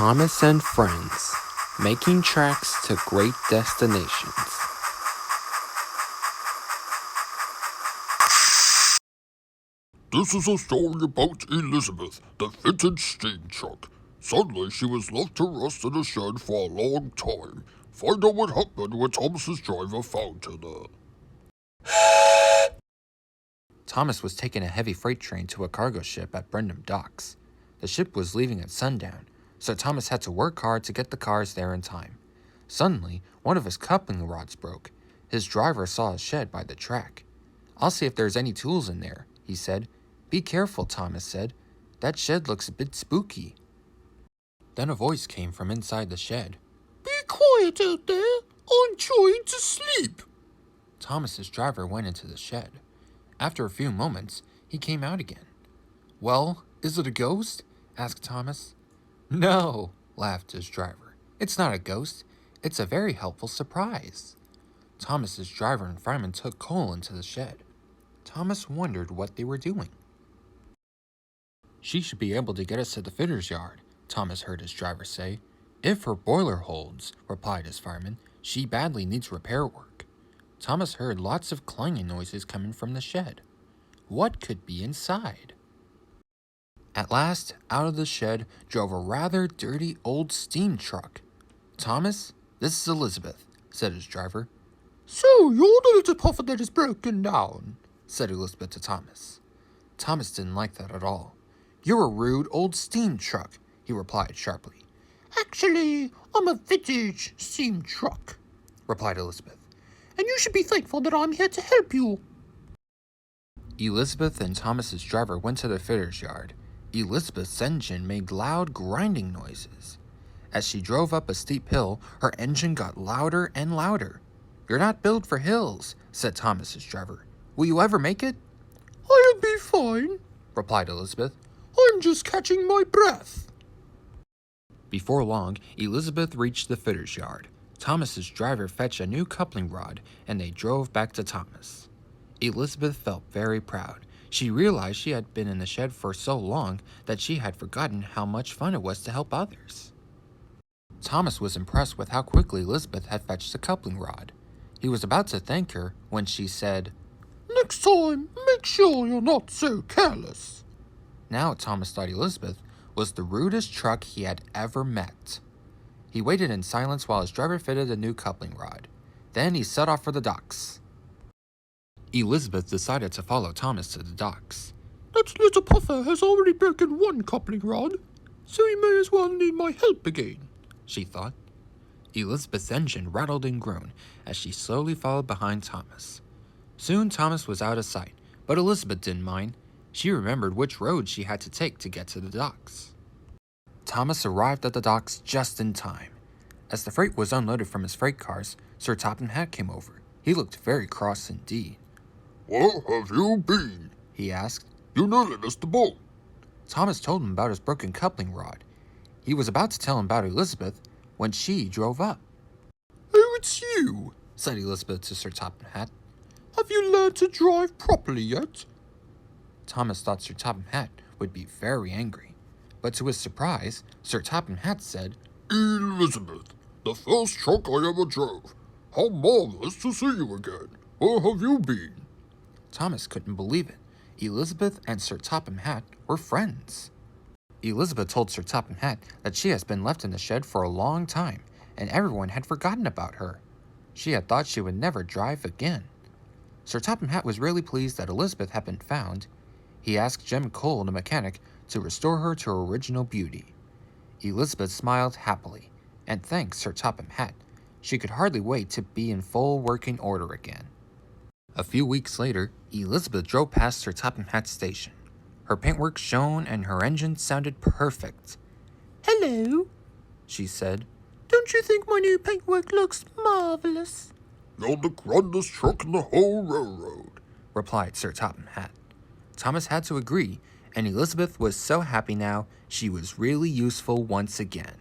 Thomas and Friends, making tracks to great destinations. This is a story about Elizabeth, the vintage steam truck. Suddenly, she was left to rust in a shed for a long time. Find out what happened when Thomas's driver found her there. Thomas was taking a heavy freight train to a cargo ship at Brendam Docks. The ship was leaving at sundown, so Thomas had to work hard to get the cars there in time. Suddenly, one of his coupling rods broke. His driver saw a shed by the track. "I'll see if there's any tools in there," he said. "Be careful," Thomas said. "That shed looks a bit spooky." Then a voice came from inside the shed. "Be quiet out there. I'm trying to sleep." Thomas's driver went into the shed. After a few moments, he came out again. "Well, is it a ghost?" asked Thomas. "No," laughed his driver. "It's not a ghost. It's a very helpful surprise." Thomas's driver and fireman took coal into the shed. Thomas wondered what they were doing. "She should be able to get us to the fitter's yard," Thomas heard his driver say. "If her boiler holds," replied his fireman. "She badly needs repair work." Thomas heard lots of clanging noises coming from the shed. What could be inside? At last, out of the shed drove a rather dirty old steam truck. "Thomas, this is Elizabeth," said his driver. "So you're the little puffer that is broken down," said Elizabeth to Thomas. Thomas didn't like that at all. "You're a rude old steam truck," he replied sharply. "Actually, I'm a vintage steam truck," replied Elizabeth. "and you should be thankful that I'm here to help you." Elizabeth and Thomas's driver went to the fitter's yard. Elizabeth's engine made loud grinding noises. As she drove up a steep hill, her engine got louder and louder. "You're not built for hills," said Thomas's driver. "Will you ever make it?" "I'll be fine," replied Elizabeth. "I'm just catching my breath." Before long, Elizabeth reached the fitter's yard. Thomas's driver fetched a new coupling rod, and they drove back to Thomas. Elizabeth felt very proud. She realized she had been in the shed for so long that she had forgotten how much fun it was to help others. Thomas was impressed with how quickly Elizabeth had fetched the coupling rod. He was about to thank her when she said, "Next time, make sure you're not so careless." Now Thomas thought Elizabeth was the rudest truck he had ever met. He waited in silence while his driver fitted a new coupling rod. Then he set off for the docks. Elizabeth decided to follow Thomas to the docks. "That little puffer has already broken one coupling rod, so he may as well need my help again," she thought. Elizabeth's engine rattled and groaned as she slowly followed behind Thomas. Soon Thomas was out of sight, but Elizabeth didn't mind. She remembered which road she had to take to get to the docks. Thomas arrived at the docks just in time. As the freight was unloaded from his freight cars, Sir Topham Hatt came over. He looked very cross indeed. "Where have you been?" he asked. "You nearly missed the boat." Thomas told him about his broken coupling rod. He was about to tell him about Elizabeth when she drove up. "Oh, it's you," said Elizabeth to Sir Topham Hatt. "Have you learned to drive properly yet?" Thomas thought Sir Topham Hatt would be very angry, but to his surprise, Sir Topham Hatt said, "Elizabeth, the first truck I ever drove. How marvelous to see you again. Where have you been?" Thomas couldn't believe it. Elizabeth and Sir Topham Hatt were friends. Elizabeth told Sir Topham Hatt that she has been left in the shed for a long time, and everyone had forgotten about her. She had thought she would never drive again. Sir Topham Hatt was really pleased that Elizabeth had been found. He asked Jem Cole, the mechanic, to restore her to her original beauty. Elizabeth smiled happily and thanked Sir Topham Hatt. She could hardly wait to be in full working order again. A few weeks later, Elizabeth drove past Sir Topham Hatt's station. Her paintwork shone and her engine sounded perfect. "Hello," she said. "Don't you think my new paintwork looks marvelous?" "You're the grandest truck in the whole railroad," replied Sir Topham Hatt. Thomas had to agree, and Elizabeth was so happy now she was really useful once again.